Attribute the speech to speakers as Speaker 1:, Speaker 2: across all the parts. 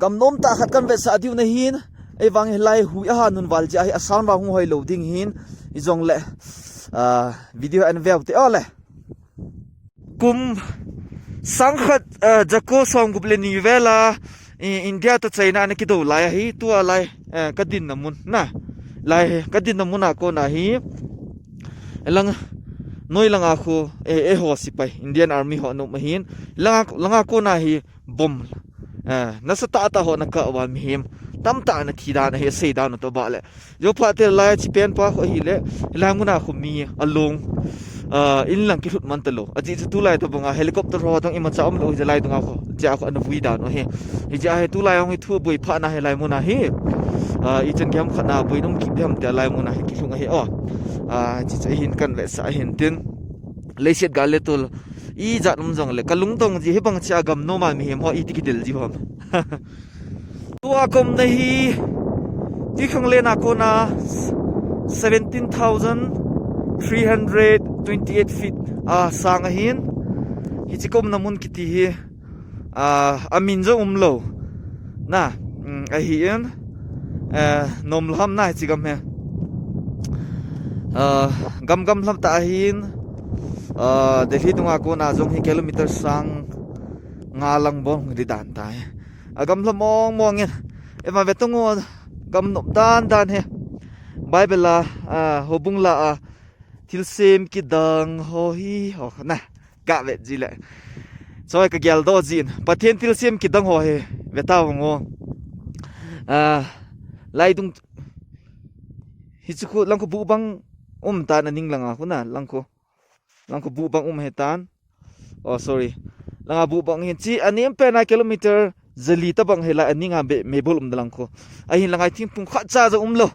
Speaker 1: gam nom ta khat kan ve sa diu na hin ei wang helai hui a nun wal ja a sound ba hung hoi loading hin izong le video an veu te ole kum sangkhat jako som guble ni vela India to China na kido lai hi tu alai kadin namun na lai kadin namun ako na hi lang noi lang ako ho sipai Indian Army ho no mahin lang ako na hi bom nasa ta ho na ka wa mihim tam ta na thida na he sei da no to ba le yo pha te lai chi pen pa ho hi le la nguna khu mi along in lang ki hut man talo aji tu lai to banga helicopter ho tong ima chaom lo ja lai dunga ko ja ko an vui da no he ja he tu lai ong thu bui pha na he lai mu na he I chen gam khana bui nong ki them te lai mu na he ki lunga he o chi che hin kan ve sa hin tin leiset ga le tul I ja num jong le kalung tong ji he bang cha gam no ma mi hem ho I ti ki del ji hom tu akom na hi ti khang le na ko na 17,328 feet sang hin hi chikom namun kiti hi amin zo umlo na a hi en nom lam na chigam he gam lam ta hin delhi tunga ko na jong hi kilometer sang ngalang bong ri dan ta agam lam mong en ema vetungo gam nom dan he Bible la hobung la tilsem ki dang ho hi ho na ka ve ji le choi ka gyal do jin pathen tilsem ki dang ho he veta ngo lai dung hi chu lang ko bu bang ta na ning langa ko na lang ko bu bang hetan oh sorry langa bu bang hin chi anim pe na kilometer zali ta bang hela aninga be mebol dalang ko ahin langai thim pung kha cha za lo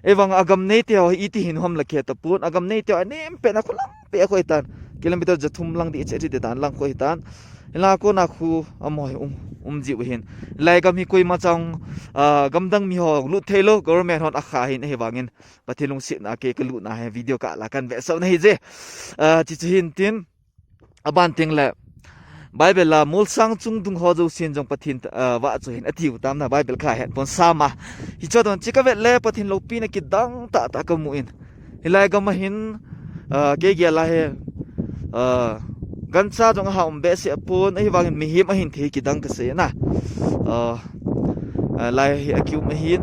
Speaker 1: Evang agam nei te ho iti hin hom lakhe ta pun agam nei te anem pe na khulam pe ko itan kilometer jathum lang di che de dan lang ko itan la ko na khu amoi ji hin lai gam hi koi ma chang gam dang mi ho lu thelo government hon akha hin he wangin pathilung si na ke lu na he video ka la kan ve so nei je chi chi hin tin aban ting la Bible la mol sang chung dung ho zo sin jong pathin wa chu hin atiu tam na Bible kha het pon sama hi chodon chikavet le pathin lo pi na ki dang ta ka mu in hilai ga ma hin ke ge la he gan cha jong ha be se pon ai wangin mi him a hin the ki dang ka se na lai hi akiu ma hin